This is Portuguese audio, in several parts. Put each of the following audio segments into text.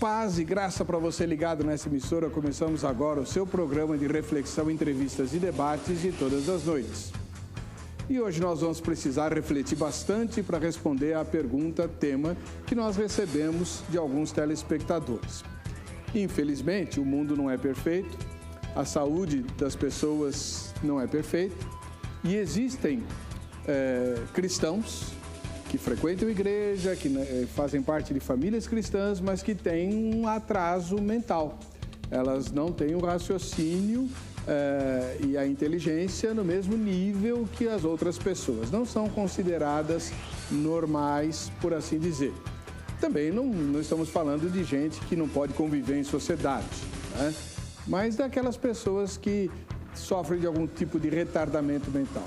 Paz e graça para você ligado nessa emissora. Começamos agora o seu programa de reflexão, entrevistas e debates de todas as noites. E hoje nós vamos precisar refletir bastante para responder à pergunta, tema, que nós recebemos de alguns telespectadores. Infelizmente, o mundo não é perfeito, a saúde das pessoas não é perfeita e existem cristãos que frequentam a igreja, que fazem parte de famílias cristãs, mas que têm um atraso mental. Elas não têm o raciocínio e a inteligência no mesmo nível que as outras pessoas. Não são consideradas normais, por assim dizer. Também não estamos falando de gente que não pode conviver em sociedade, né? Mas daquelas pessoas que sofrem de algum tipo de retardamento mental.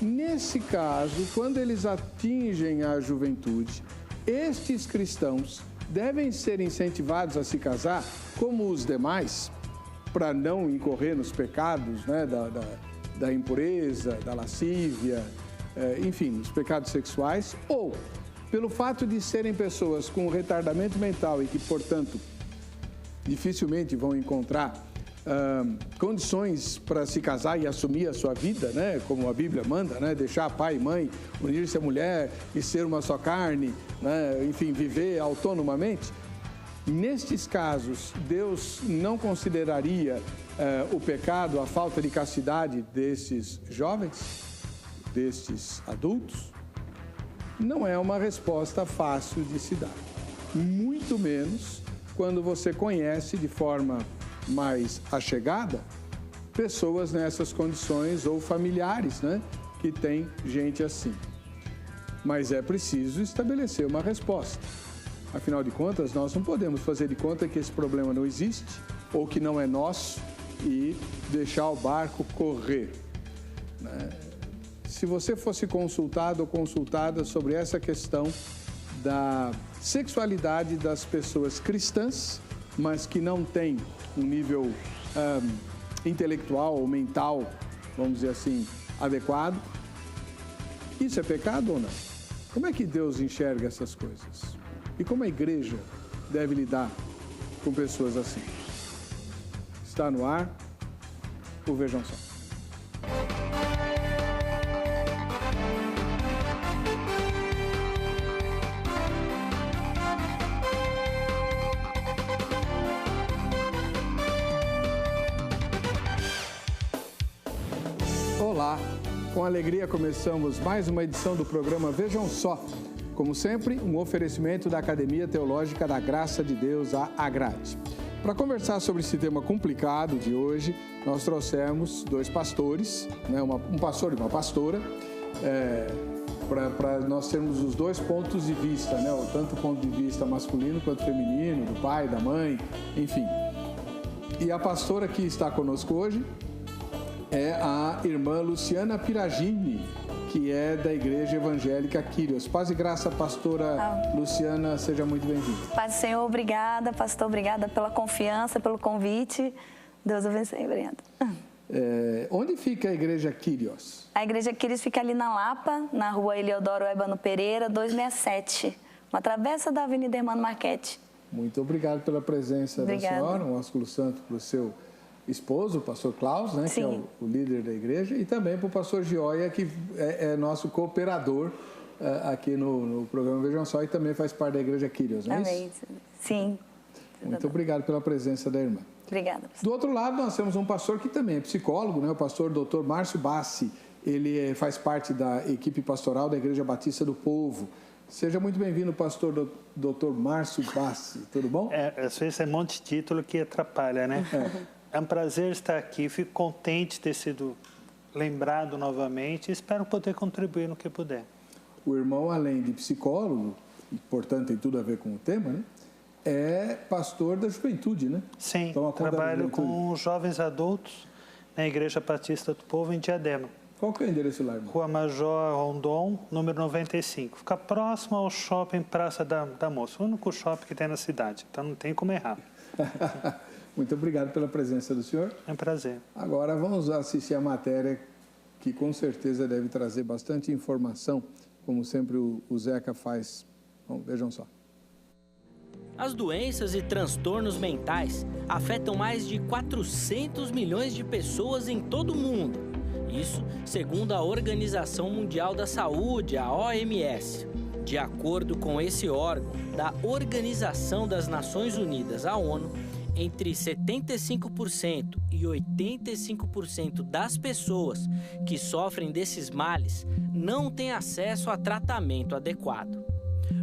Nesse caso, quando eles atingem a juventude, estes cristãos devem ser incentivados a se casar como os demais, para não incorrer nos pecados, né, da impureza, da lascívia, enfim, nos pecados sexuais, ou pelo fato de serem pessoas com retardamento mental e que, portanto, dificilmente vão encontrar condições para se casar e assumir a sua vida, né? Como a Bíblia manda, né? Deixar pai e mãe, unir-se à mulher e ser uma só carne, né? Enfim, viver autonomamente. Nestes casos, Deus não consideraria o pecado, a falta de castidade desses jovens, destes adultos? Não é uma resposta fácil de se dar. Muito menos quando você conhece de forma mais achegada pessoas nessas condições ou familiares, né, que tem gente assim. Mas é preciso estabelecer uma resposta. Afinal de contas, nós não podemos fazer de conta que esse problema não existe ou que não é nosso e deixar o barco correr, né? Se você fosse consultado ou consultada sobre essa questão da sexualidade das pessoas cristãs, mas que não têm um nível intelectual ou mental, vamos dizer assim, adequado, isso é pecado ou não? Como é que Deus enxerga essas coisas? E como a igreja deve lidar com pessoas assim? Está no ar o Vejam Só. Olá, com alegria começamos mais uma edição do programa Vejam Só. Como sempre, um oferecimento da Academia Teológica da Graça de Deus, a AGRADE. Para conversar sobre esse tema complicado de hoje, nós trouxemos dois pastores, né, um pastor e uma pastora, para nós termos os dois pontos de vista, né, tanto o ponto de vista masculino quanto feminino, do pai, da mãe, enfim. E a pastora que está conosco hoje é a irmã Luciana Piragini, que é da Igreja Evangélica Quírios. Paz e graça, pastora Luciana, seja muito bem-vinda. Paz do Senhor, obrigada, pastor, obrigada pela confiança, pelo convite. Deus abençoe, obrigada. Onde fica a Igreja Quírios? A Igreja Quírios fica ali na Lapa, na rua Eliodoro Ebano Pereira, 267, uma travessa da Avenida Hermano Marchetti. Muito obrigado pela presença da senhora, um ósculo santo para o seu esposo, o pastor Klaus, né, que é o líder da igreja, e também para o pastor Gioia, que é nosso cooperador aqui no programa Vejam Só e também faz parte da Igreja Quírios, não é isso? Sim. Muito obrigado pela presença da irmã. Obrigada. Do outro lado, nós temos um pastor que também é psicólogo, né, o pastor Dr. Márcio Bassi. Ele faz parte da equipe pastoral da Igreja Batista do Povo. Seja muito bem-vindo, pastor Dr. Márcio Bassi. Tudo bom? Às vezes é um monte de título que atrapalha, né? É um prazer estar aqui, fico contente de ter sido lembrado novamente e espero poder contribuir no que puder. O irmão, além de psicólogo, e portanto tem tudo a ver com o tema, né? É pastor da juventude, né? Sim, trabalho com jovens adultos na Igreja Batista do Povo em Diadema. Qual que é o endereço lá, irmão? Rua Major Rondon, número 95. Fica próximo ao shopping Praça da Moça, o único shopping que tem na cidade, então não tem como errar. Muito obrigado pela presença do senhor. É um prazer. Agora vamos assistir a matéria que com certeza deve trazer bastante informação, como sempre o Zeca faz. Bom, vejam só. As doenças e transtornos mentais afetam mais de 400 milhões de pessoas em todo o mundo. Isso segundo a Organização Mundial da Saúde, a OMS. De acordo com esse órgão da Organização das Nações Unidas, a ONU, entre 75% e 85% das pessoas que sofrem desses males não têm acesso a tratamento adequado.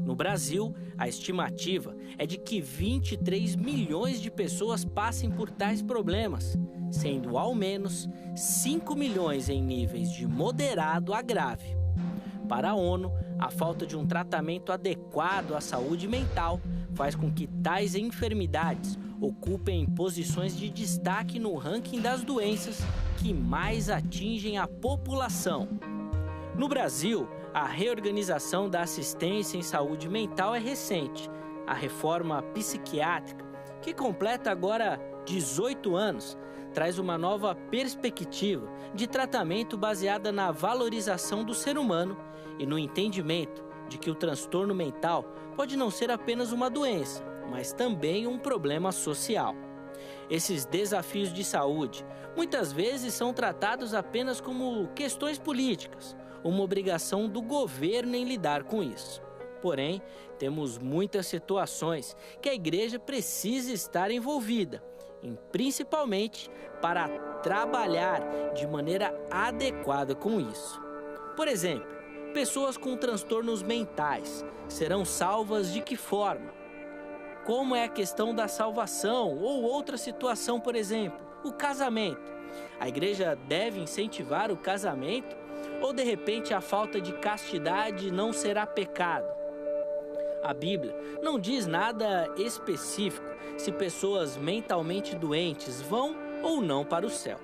No Brasil, a estimativa é de que 23 milhões de pessoas passem por tais problemas, sendo ao menos 5 milhões em níveis de moderado a grave. Para a ONU, a falta de um tratamento adequado à saúde mental faz com que tais enfermidades ocupem posições de destaque no ranking das doenças que mais atingem a população. No Brasil, a reorganização da assistência em saúde mental é recente. A reforma psiquiátrica, que completa agora 18 anos, traz uma nova perspectiva de tratamento baseada na valorização do ser humano e no entendimento de que o transtorno mental pode não ser apenas uma doença, mas também um problema social. Esses desafios de saúde muitas vezes são tratados apenas como questões políticas, uma obrigação do governo em lidar com isso. Porém, temos muitas situações que a igreja precisa estar envolvida, principalmente para trabalhar de maneira adequada com isso. Por exemplo, pessoas com transtornos mentais serão salvas de que forma? Como é a questão da salvação ou outra situação, por exemplo, o casamento? A igreja deve incentivar o casamento ou, de repente, a falta de castidade não será pecado? A Bíblia não diz nada específico se pessoas mentalmente doentes vão ou não para o céu.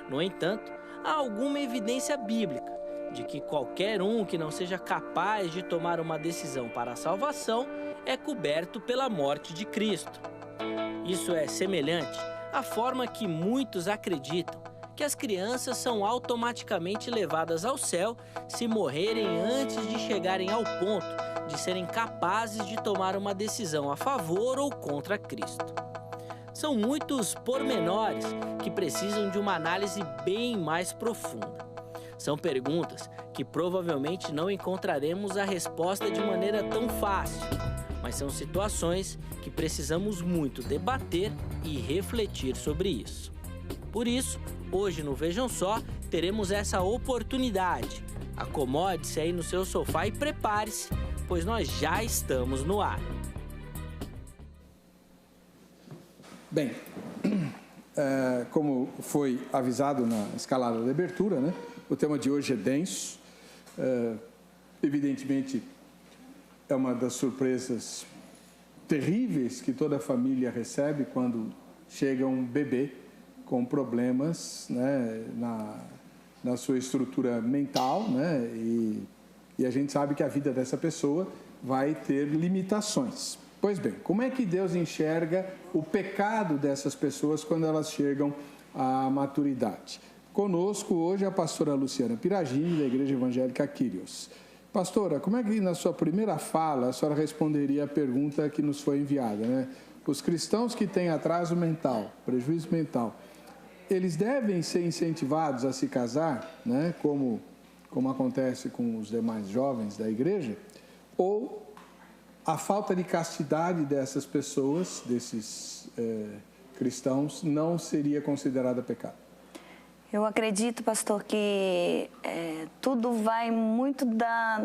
No entanto, há alguma evidência bíblica de que qualquer um que não seja capaz de tomar uma decisão para a salvação é coberto pela morte de Cristo. Isso é semelhante à forma que muitos acreditam que as crianças são automaticamente levadas ao céu se morrerem antes de chegarem ao ponto de serem capazes de tomar uma decisão a favor ou contra Cristo. São muitos pormenores que precisam de uma análise bem mais profunda. São perguntas que provavelmente não encontraremos a resposta de maneira tão fácil, mas são situações que precisamos muito debater e refletir sobre isso. Por isso, hoje no Vejam Só, teremos essa oportunidade. Acomode-se aí no seu sofá e prepare-se, pois nós já estamos no ar. Bem, como foi avisado na escalada de abertura, né? O tema de hoje é denso. Evidentemente, é uma das surpresas terríveis que toda família recebe quando chega um bebê com problemas, né, na sua estrutura mental, né, e a gente sabe que a vida dessa pessoa vai ter limitações. Pois bem, como é que Deus enxerga o pecado dessas pessoas quando elas chegam à maturidade? Conosco hoje a pastora Luciana Piragini, da Igreja Evangélica Kyrios. Pastora, como é que na sua primeira fala a senhora responderia a pergunta que nos foi enviada, né? Os cristãos que têm atraso mental, prejuízo mental, eles devem ser incentivados a se casar, né? Como acontece com os demais jovens da igreja? Ou a falta de castidade dessas pessoas, desses cristãos, não seria considerada pecado? Eu acredito, pastor, que tudo vai muito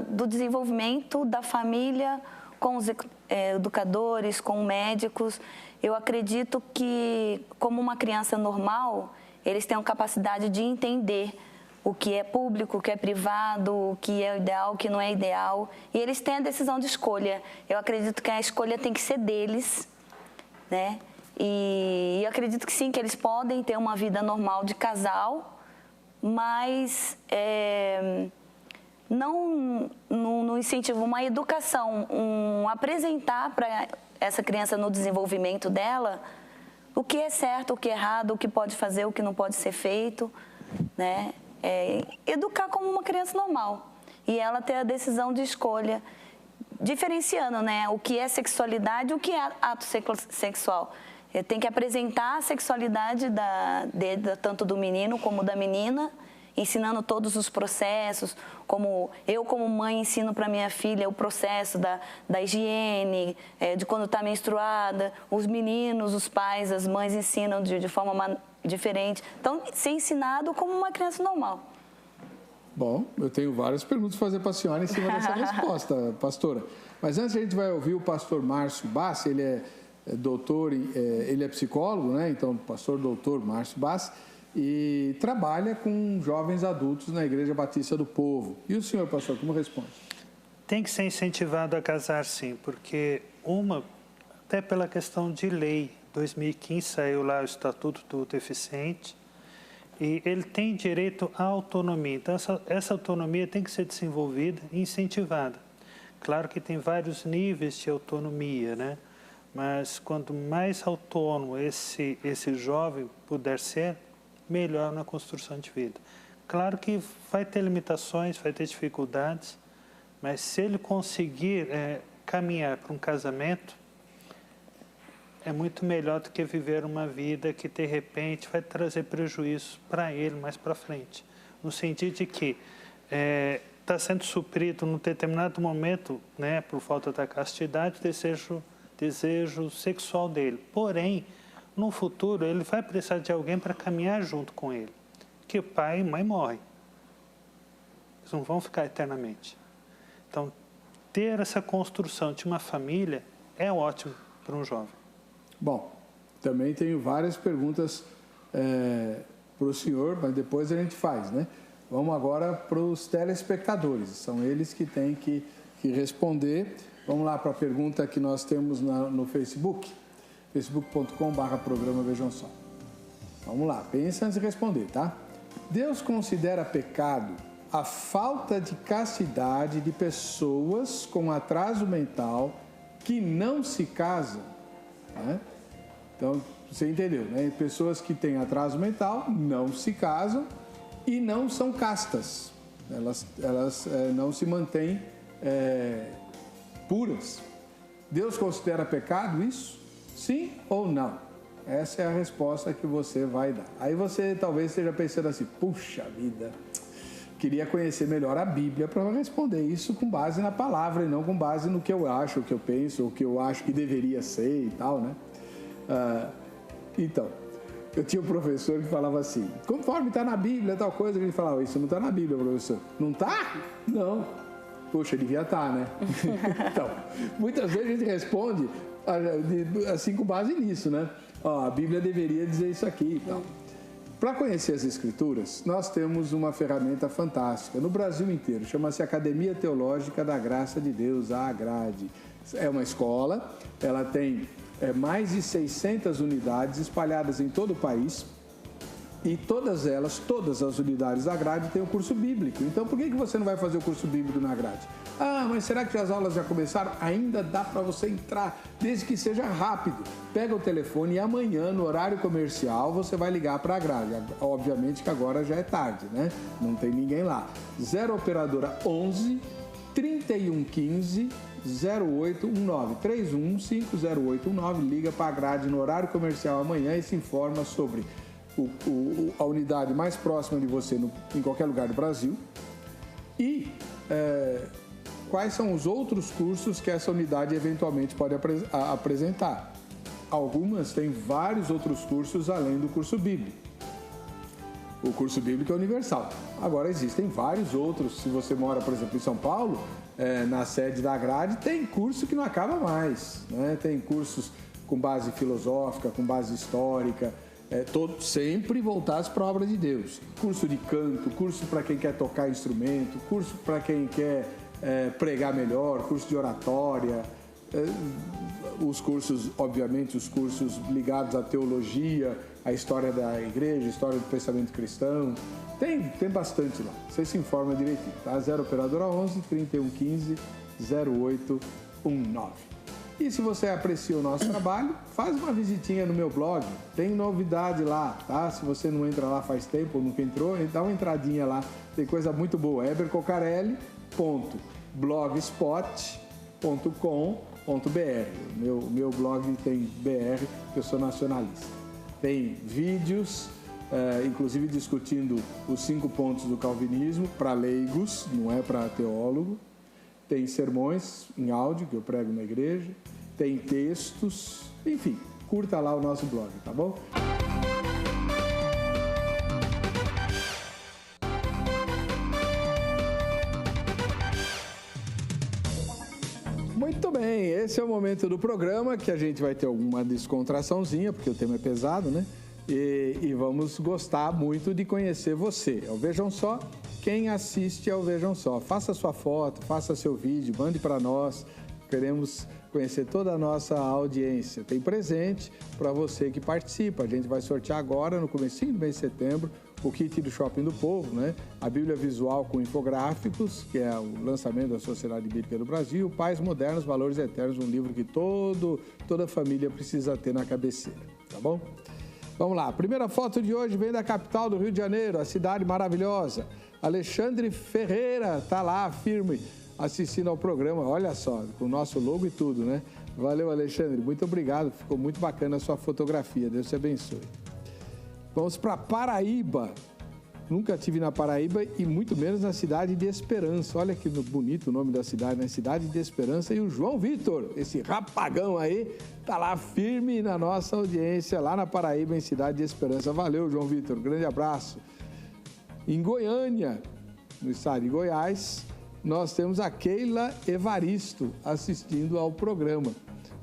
do desenvolvimento da família com os educadores, com médicos. Eu acredito que, como uma criança normal, eles têm a capacidade de entender o que é público, o que é privado, o que é ideal, o que não é ideal. E eles têm a decisão de escolha. Eu acredito que a escolha tem que ser deles, né? E eu acredito que sim, que eles podem ter uma vida normal de casal, mas não no incentivo, uma educação, apresentar para essa criança no desenvolvimento dela o que é certo, o que é errado, o que pode fazer, o que não pode ser feito, né? Educar como uma criança normal e ela ter a decisão de escolha diferenciando, né, o que é sexualidade e o que é ato sexual. Tem que apresentar a sexualidade tanto do menino como da menina, ensinando todos os processos, como eu como mãe ensino para minha filha o processo da higiene, de quando está menstruada, os meninos, os pais, as mães ensinam de forma diferente. Então, ser ensinado como uma criança normal. Bom, eu tenho várias perguntas para fazer para a senhora em cima dessa resposta, pastora. Mas antes a gente vai ouvir o pastor Márcio Bassi, ele é doutor, ele é psicólogo, né? Então, pastor doutor Márcio Bassi, e trabalha com jovens adultos na Igreja Batista do Povo. E o senhor, pastor, como responde? Tem que ser incentivado a casar, sim, porque até pela questão de lei, 2015 saiu lá o Estatuto do Deficiente, e ele tem direito à autonomia. Então, essa autonomia tem que ser desenvolvida e incentivada. Claro que tem vários níveis de autonomia, né? Mas quanto mais autônomo esse jovem puder ser, melhor na construção de vida. Claro que vai ter limitações, vai ter dificuldades, mas se ele conseguir caminhar para um casamento, é muito melhor do que viver uma vida que, de repente, vai trazer prejuízo para ele mais para frente. No sentido de que está sendo suprido, num determinado momento, né, por falta da castidade, desejo sexual dele. Porém, no futuro, ele vai precisar de alguém para caminhar junto com ele. Porque pai e mãe morrem. Eles não vão ficar eternamente. Então, ter essa construção de uma família é ótimo para um jovem. Bom, também tenho várias perguntas para o senhor, mas depois a gente faz, né? Vamos agora para os telespectadores. São eles que têm que responder. Vamos lá para a pergunta que nós temos no Facebook. facebook.com/programa Vejam Só. Vamos lá, pensa antes de responder, tá? Deus considera pecado a falta de castidade de pessoas com atraso mental que não se casam, né? Então, você entendeu, né? Pessoas que têm atraso mental não se casam e não são castas. Elas não se mantêm puras. Deus considera pecado isso? Sim ou não? Essa é a resposta que você vai dar. Aí você talvez esteja pensando assim, puxa vida, queria conhecer melhor a Bíblia para responder isso com base na palavra e não com base no que eu acho, o que eu penso, o que eu acho que deveria ser e tal, né? Então, eu tinha um professor que falava assim, conforme está na Bíblia, tal coisa, que ele falava, isso não está na Bíblia, professor. Não está? Não. Poxa, devia estar, né? Então, muitas vezes a gente responde assim com base nisso, né? Ó, a Bíblia deveria dizer isso aqui e tal. Para conhecer as Escrituras, nós temos uma ferramenta fantástica no Brasil inteiro, chama-se Academia Teológica da Graça de Deus, a AGRADE. É uma escola, ela tem mais de 600 unidades espalhadas em todo o país e todas as unidades da grade têm o curso bíblico. Então, por que você não vai fazer o curso bíblico na grade? Ah, mas será que as aulas já começaram? Ainda dá para você entrar, desde que seja rápido. Pega o telefone e amanhã, no horário comercial, você vai ligar para a grade. Obviamente que agora já é tarde, né? Não tem ninguém lá. 0 operadora 11 3115 0819 3150819, liga para a grade no horário comercial amanhã e se informa sobre a unidade mais próxima de você em qualquer lugar do Brasil e quais são os outros cursos que essa unidade eventualmente pode apresentar. Algumas têm vários outros cursos além do curso bíblico. O curso bíblico é universal. Agora existem vários outros. Se você mora, por exemplo, em São Paulo, na sede da grade, tem curso que não acaba mais, né? Tem cursos com base filosófica, com base histórica, todos sempre voltados para a obra de Deus. Curso de canto, curso para quem quer tocar instrumento, curso para quem quer pregar melhor, curso de oratória, os cursos, obviamente, os cursos ligados à teologia, à história da igreja, história do pensamento cristão. Tem bastante lá. Você se informa direitinho, tá? 0 operadora 11 3115 0819. E se você aprecia o nosso trabalho, faz uma visitinha no meu blog. Tem novidade lá, tá? Se você não entra lá faz tempo ou nunca entrou, dá uma entradinha lá. Tem coisa muito boa. ebercocarelli.blogspot.com. Meu blog tem BR, porque eu sou nacionalista. Tem vídeos, inclusive discutindo os 5 pontos do calvinismo para leigos, não é para teólogo. Tem sermões em áudio que eu prego na igreja. Tem textos, enfim, curta lá o nosso blog, tá bom? Muito bem, esse é o momento do programa que a gente vai ter alguma descontraçãozinha, porque o tema é pesado, né? E vamos gostar muito de conhecer você. Vejam só, quem assiste ao Vejam Só, faça sua foto, faça seu vídeo, mande para nós. Queremos conhecer toda a nossa audiência. Tem presente para você que participa. A gente vai sortear agora, no comecinho do mês de setembro, o kit do Shopping do Povo, né? A Bíblia Visual com Infográficos, que é o lançamento da Sociedade Bíblica do Brasil, Pais Modernos, Valores Eternos, um livro que toda família precisa ter na cabeceira, tá bom? Vamos lá, a primeira foto de hoje vem da capital do Rio de Janeiro, a cidade maravilhosa. Alexandre Ferreira está lá, firme, assistindo ao programa, olha só, com o nosso logo e tudo, né? Valeu, Alexandre, muito obrigado, ficou muito bacana a sua fotografia, Deus te abençoe. Vamos para Paraíba, nunca estive na Paraíba e muito menos na cidade de Esperança, olha que bonito o nome da cidade, né? Cidade de Esperança, e o João Vitor, esse rapagão aí, tá lá firme na nossa audiência, lá na Paraíba, em Cidade de Esperança. Valeu, João Vitor, grande abraço. Em Goiânia, no estado de Goiás, nós temos a Keila Evaristo assistindo ao programa.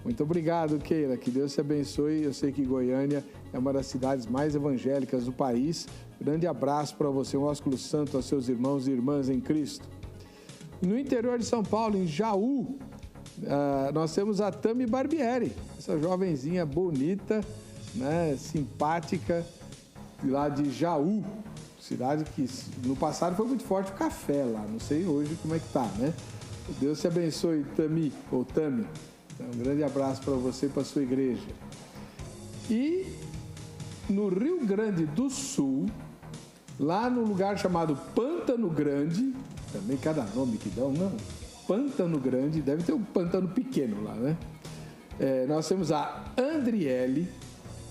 Muito obrigado, Keila, que Deus te abençoe. Eu sei que Goiânia é uma das cidades mais evangélicas do país. Grande abraço para você, um ósculo santo aos seus irmãos e irmãs em Cristo. No interior de São Paulo, em Jaú, nós temos a Tami Barbieri, essa jovenzinha bonita, né, simpática, lá de Jaú, cidade que no passado foi muito forte o café lá, não sei hoje como é que tá, né? Deus te abençoe, Tami, ou Tami. Então, um grande abraço para você e para a sua igreja. E no Rio Grande do Sul, lá no lugar chamado Pântano Grande, também cada nome que dão, não? Pântano Grande, deve ter um pântano pequeno lá, né? Nós temos a Andriele,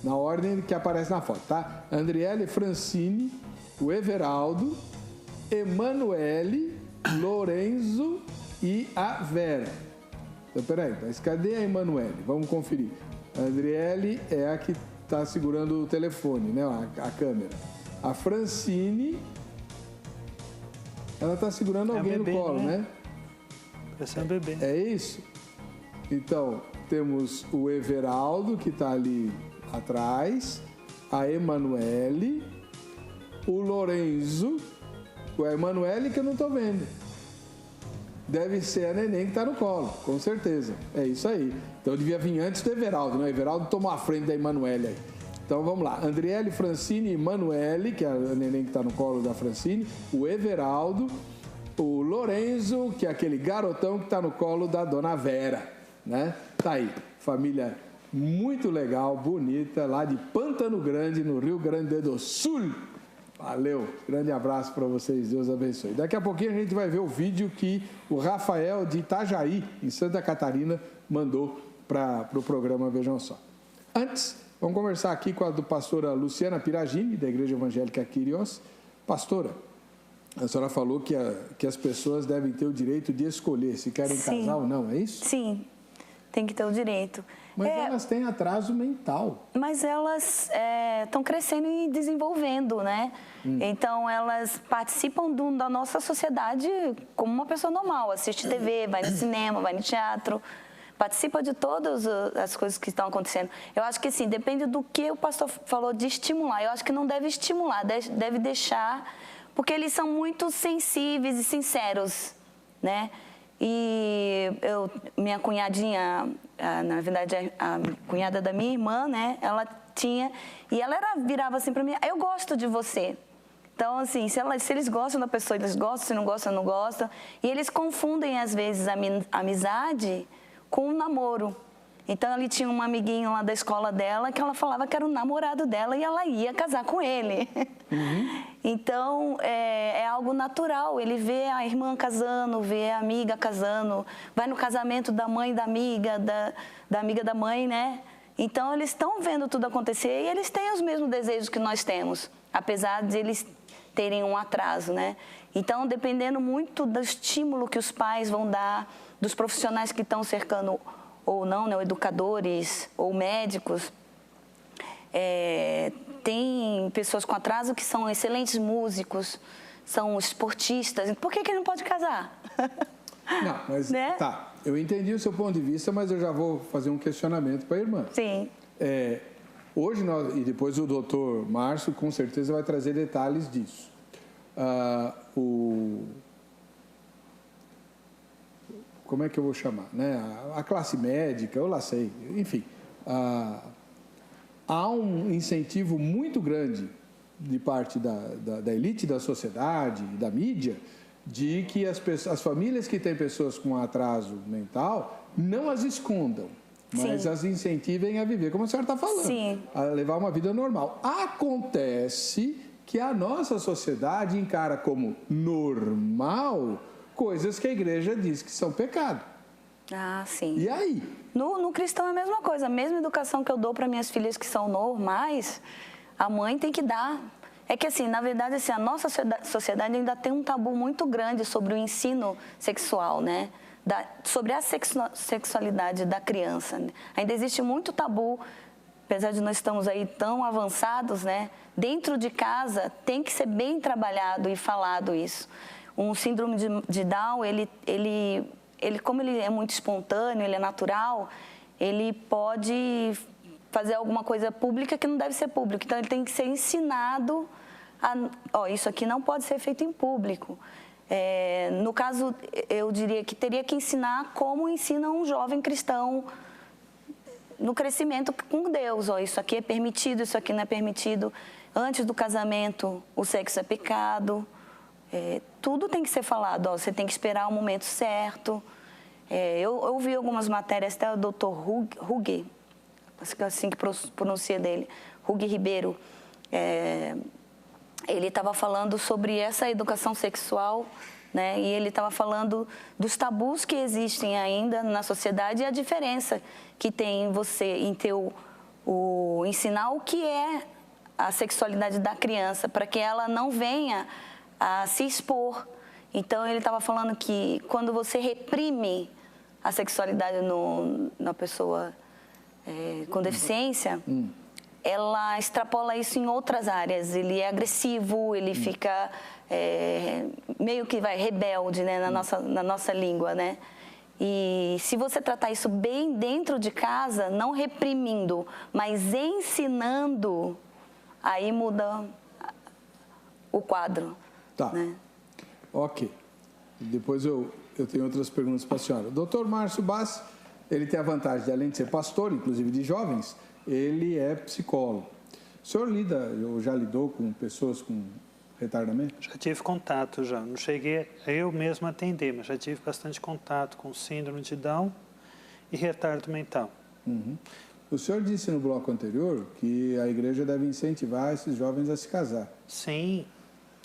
na ordem que aparece na foto, tá? Andriele Francini, o Everaldo, Emanuele, Lorenzo e a Vera. Então, peraí, mas cadê a Emanuele? Vamos conferir. A Andriele é a que está segurando o telefone, né? A câmera. A Francine, ela está segurando alguém bebê, no colo, né? Parece um bebê. É isso? Então, temos o Everaldo, que está ali atrás, a Emanuele, o Lorenzo, a Emanuele que eu não estou vendo. Deve ser a neném que está no colo, com certeza. É isso aí. Então, devia vir antes do Everaldo, né? O Everaldo tomou a frente da Emanuele aí. Então, vamos lá. Andriele, Francine e Emanuele, que é a neném que está no colo da Francine, o Everaldo, o Lorenzo, que é aquele garotão que está no colo da dona Vera, né? Tá aí. Família muito legal, bonita, lá de Pântano Grande, no Rio Grande do Sul. Valeu, grande abraço para vocês, Deus abençoe. Daqui a pouquinho a gente vai ver o vídeo que o Rafael de Itajaí, em Santa Catarina, mandou para o programa Vejam Só. Antes, vamos conversar aqui com a pastora Luciana Piragini, da Igreja Evangélica Kyrios. Pastora, a senhora falou que as pessoas devem ter o direito de escolher se querem casar ou não, é isso? Sim, tem que ter o direito. Mas elas têm atraso mental. Mas elas estão crescendo e desenvolvendo, né? Então, elas participam da nossa sociedade como uma pessoa normal. Assiste TV, vai no cinema, vai no teatro, participa de todas as coisas que estão acontecendo. Eu acho que, assim, depende do que o pastor falou de estimular. Eu acho que não deve estimular, deve deixar, porque eles são muito sensíveis e sinceros, né? E minha cunhadinha, na verdade a cunhada da minha irmã, né, ela tinha, e ela virava assim para mim, eu gosto de você. Então, assim, se eles gostam da pessoa, eles gostam, se não gostam, não gostam. E eles confundem, às vezes, a amizade com o namoro. Então, ali tinha um amiguinho lá da escola dela que ela falava que era o namorado dela e ela ia casar com ele. Então, é algo natural. Ele vê a irmã casando, vê a amiga casando, vai no casamento da mãe da amiga, da amiga da mãe, né? Então, eles estão vendo tudo acontecer e eles têm os mesmos desejos que nós temos, apesar de eles terem um atraso, né? Então, dependendo muito do estímulo que os pais vão dar, dos profissionais que estão cercando ou não, né, ou educadores ou médicos, tem pessoas com atraso que são excelentes músicos, são esportistas. Por que ele não pode casar? Não, mas né? Tá, eu entendi o seu ponto de vista, mas eu já vou fazer um questionamento para a irmã. Sim. Hoje, e depois o doutor Márcio com certeza vai trazer detalhes disso. Como é que eu vou chamar? Né? A classe médica, eu lá sei, enfim. Há um incentivo muito grande de parte da elite da sociedade, da mídia, de que as famílias que têm pessoas com atraso mental não as escondam, mas Sim. as incentivem a viver, como a senhora está falando, Sim. a levar uma vida normal. Acontece que a nossa sociedade encara como normal coisas que a igreja diz que são pecado. Sim. E aí? No cristão é a mesma coisa. A mesma educação que eu dou para minhas filhas que são normais, a mãe tem que dar. É que, assim, na verdade, assim, a nossa sociedade ainda tem um tabu muito grande sobre o ensino sexual, né? Sobre a sexualidade da criança. Ainda existe muito tabu, apesar de nós estamos aí tão avançados, né? Dentro de casa tem que ser bem trabalhado e falado isso. Um síndrome de Down, ele como ele é muito espontâneo, ele é natural, ele pode fazer alguma coisa pública que não deve ser pública. Então, ele tem que ser ensinado isso aqui não pode ser feito em público. No caso, eu diria que teria que ensinar como ensina um jovem cristão no crescimento com Deus. Isso aqui é permitido, isso aqui não é permitido. Antes do casamento, o sexo é pecado. Tudo tem que ser falado. Você tem que esperar o momento certo. Eu ouvi algumas matérias, até o doutor Hugues, acho que é assim que pronuncia dele, Hugues Ribeiro, ele estava falando sobre essa educação sexual, né? E ele estava falando dos tabus que existem ainda na sociedade e a diferença que tem em você, em ter ensinar o que é a sexualidade da criança, para que ela não venha a se expor. Então, ele estava falando que quando você reprime a sexualidade na pessoa com deficiência, ela extrapola isso em outras áreas. Ele é agressivo, ele fica meio que rebelde, né, na nossa língua, né? E se você tratar isso bem dentro de casa, não reprimindo, mas ensinando, aí muda o quadro. Tá. Né? Ok. Depois eu tenho outras perguntas para a senhora. O doutor Márcio Bassi, ele tem a vantagem de, além de ser pastor, inclusive de jovens, ele é psicólogo. O senhor lida, ou já lidou com pessoas com retardamento? Já tive contato, já. Não cheguei eu mesmo a atender, mas já tive bastante contato com síndrome de Down e retardo mental. Uhum. O senhor disse no bloco anterior que a igreja deve incentivar esses jovens a se casar. Sim.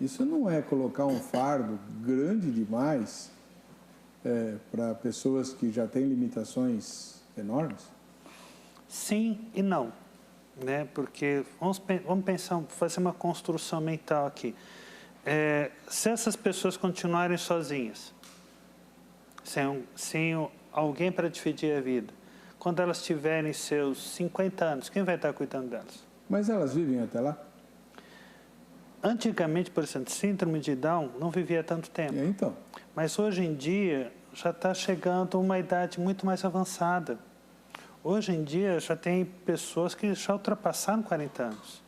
Isso não é colocar um fardo grande demais para pessoas que já têm limitações enormes? Sim e não, né? Porque vamos pensar, fazer uma construção mental aqui. Se essas pessoas continuarem sozinhas, sem alguém para dividir a vida, quando elas tiverem seus 50 anos, quem vai estar cuidando delas? Mas elas vivem até lá? Antigamente, por exemplo, síndrome de Down não vivia tanto tempo. Então. Mas hoje em dia já está chegando uma idade muito mais avançada. Hoje em dia já tem pessoas que já ultrapassaram 40 anos.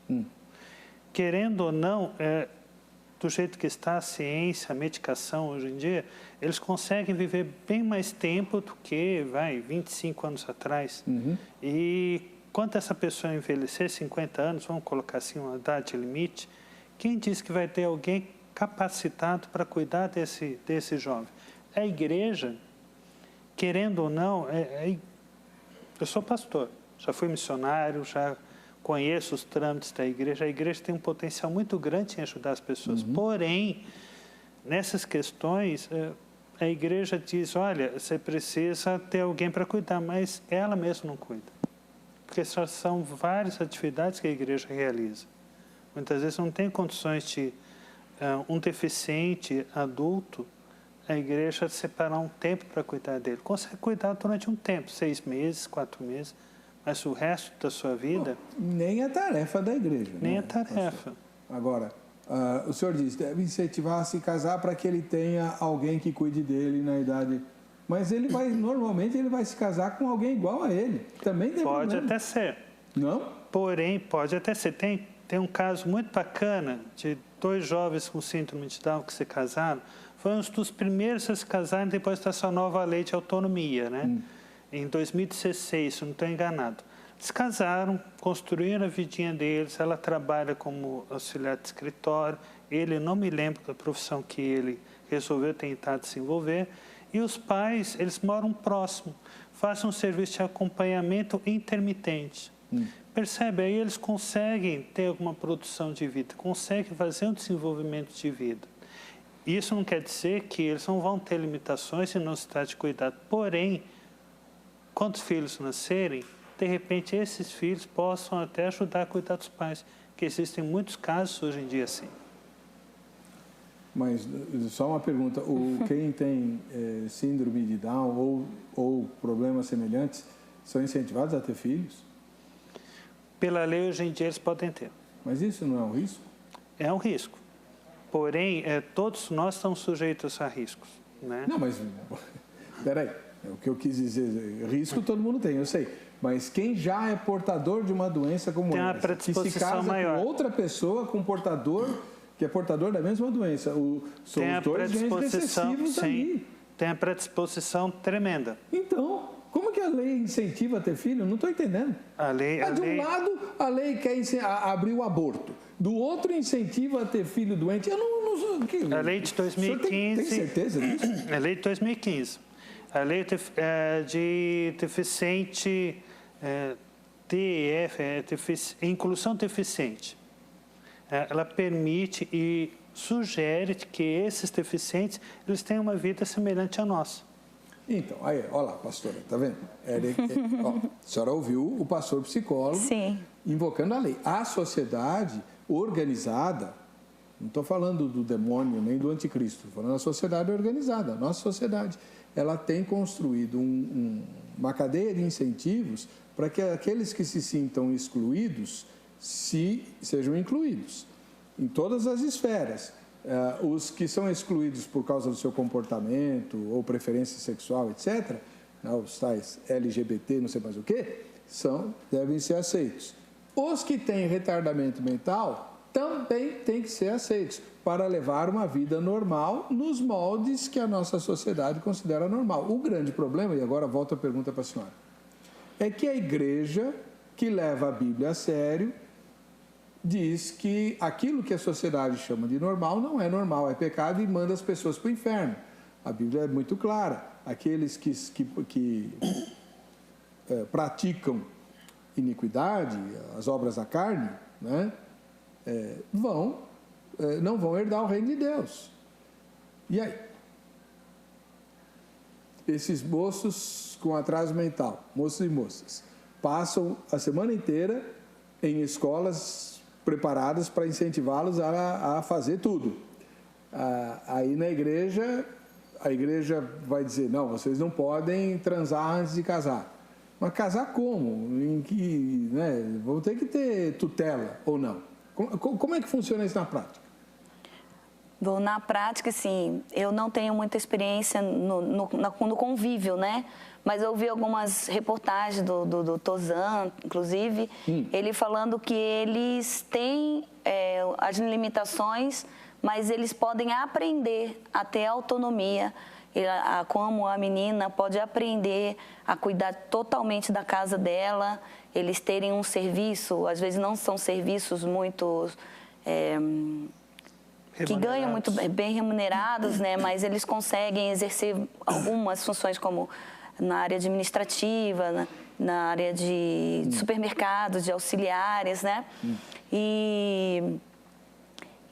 Querendo ou não, do jeito que está a ciência, a medicação hoje em dia, eles conseguem viver bem mais tempo do que 25 anos atrás. E quando essa pessoa envelhecer 50 anos, vamos colocar assim uma idade limite, quem diz que vai ter alguém capacitado para cuidar desse jovem? A igreja, querendo ou não, Eu sou pastor, já fui missionário, já conheço os trâmites da igreja. A igreja tem um potencial muito grande em ajudar as pessoas. Porém, nessas questões, a igreja diz, olha, você precisa ter alguém para cuidar, mas ela mesma não cuida. Porque são várias atividades que a igreja realiza. Muitas vezes não tem condições de um deficiente adulto, a igreja separar um tempo para cuidar dele. Consegue cuidar durante um tempo, 6 meses, 4 meses, mas o resto da sua vida... Nem é tarefa da igreja. Nem né, é tarefa. pastor? Agora, o senhor diz, deve incentivar a se casar para que ele tenha alguém que cuide dele na idade... Mas normalmente ele vai se casar com alguém igual a ele. Também tem Pode problema. até ser. Não? Porém, pode até ser. Tem um caso muito bacana de 2 jovens com síndrome de Down que se casaram. Foi um dos primeiros a se casarem depois dessa nova lei de autonomia, né? Em 2016, se não estou enganado. Se casaram, construíram a vidinha deles, ela trabalha como auxiliar de escritório, ele, não me lembro da profissão que ele resolveu tentar desenvolver, e os pais, eles moram próximo, fazem um serviço de acompanhamento intermitente. Percebe? Aí eles conseguem ter alguma produção de vida, conseguem fazer um desenvolvimento de vida. Isso não quer dizer que eles não vão ter limitações e não se trata de cuidado. Porém, quando os filhos nascerem, de repente esses filhos possam até ajudar a cuidar dos pais, que existem muitos casos hoje em dia assim. Mas só uma pergunta, quem tem síndrome de Down ou problemas semelhantes são incentivados a ter filhos? Pela lei, hoje em dia, eles podem ter. Mas isso não é um risco? É um risco. Porém, todos nós estamos sujeitos a riscos, né? Não, mas... Peraí, o que eu quis dizer, risco todo mundo tem, eu sei. Mas quem já é portador de uma doença como tem uma essa, que predisposição se casa maior. com outra pessoa que é portador da mesma doença, são tem os dois genes recessivos ali. Tem a predisposição tremenda. Então, como que a lei incentiva a ter filho? Não estou entendendo. Um lado, a lei quer abrir o aborto. Do outro, incentiva a ter filho doente. Eu não a lei de 2015... Tem certeza disso? A lei de 2015. A lei de deficiente... inclusão deficiente. Ela permite e sugere que esses deficientes eles tenham uma vida semelhante à nossa. Então, aí, olha lá, pastora, tá vendo? A senhora ouviu o pastor psicólogo invocando a lei. A sociedade organizada, não estou falando do demônio nem do anticristo, estou falando da sociedade organizada. A nossa sociedade, ela tem construído uma cadeia de incentivos para que aqueles que se sintam excluídos sejam incluídos em todas as esferas. Os que são excluídos por causa do seu comportamento ou preferência sexual, etc., os tais LGBT, não sei mais o que, devem ser aceitos. Os que têm retardamento mental também têm que ser aceitos para levar uma vida normal nos moldes que a nossa sociedade considera normal. O grande problema, e agora volto a pergunta para a senhora, é que a igreja, que leva a Bíblia a sério, diz que aquilo que a sociedade chama de normal não é normal, é pecado e manda as pessoas para o inferno. A Bíblia é muito clara. Aqueles que praticam iniquidade, as obras da carne, né, não vão herdar o reino de Deus. E aí? Esses moços com atraso mental, moços e moças, passam a semana inteira em escolas preparadas para incentivá-los a fazer tudo. Aí na igreja, a igreja vai dizer, não, vocês não podem transar antes de casar. Mas casar como? Vão ter que ter tutela ou não? Como é que funciona isso na prática? Bom, na prática, assim, eu não tenho muita experiência no convívio, né? Mas eu vi algumas reportagens do Tozan, inclusive, ele falando que eles têm as limitações, mas eles podem aprender a ter autonomia, como a menina pode aprender a cuidar totalmente da casa dela, eles terem um serviço, às vezes não são serviços muito... que ganham muito bem remunerados, né? Mas eles conseguem exercer algumas funções como na área administrativa, né? na área de supermercados, de auxiliares, né? E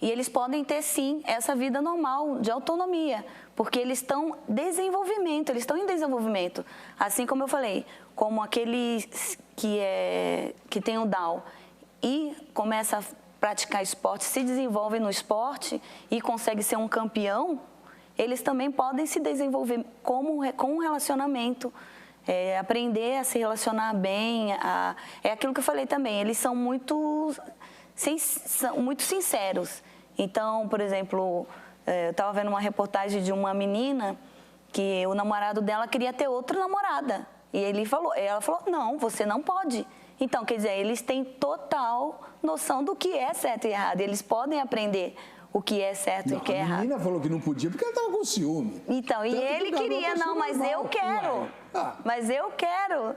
eles podem ter, sim, essa vida normal de autonomia, porque eles estão em desenvolvimento. Assim como eu falei, como aquele que tem o Down e começa a praticar esporte, se desenvolve no esporte e consegue ser um campeão, eles também podem se desenvolver com um relacionamento, aprender a se relacionar bem. É aquilo que eu falei também, eles são muito sinceros. Então, por exemplo, eu estava vendo uma reportagem de uma menina que o namorado dela queria ter outra namorada. E ela falou, não, você não pode. Então, quer dizer, eles têm total noção do que é certo e errado. Eles podem aprender o que é certo e o que é errado. A menina falou que não podia porque ela estava com ciúme. Então, e ele queria, não, mas eu quero. Mas eu quero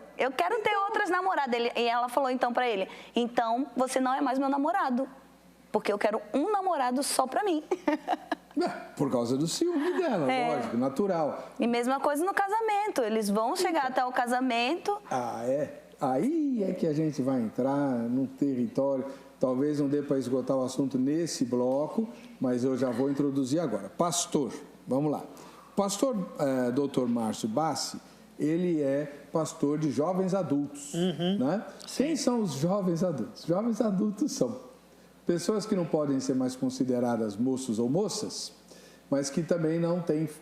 ter outras namoradas. E ela falou então para ele, então você não é mais meu namorado, porque eu quero um namorado só para mim. Por causa do ciúme dela, lógico, natural. E mesma coisa no casamento, eles vão chegar até o casamento. Aí é que a gente vai entrar num território, talvez não dê para esgotar o assunto nesse bloco, mas eu já vou introduzir agora. Pastor, vamos lá. Pastor Dr. Márcio Bassi, ele é pastor de jovens adultos, né? Quem são os jovens adultos? Jovens adultos são pessoas que não podem ser mais consideradas moços ou moças, mas que também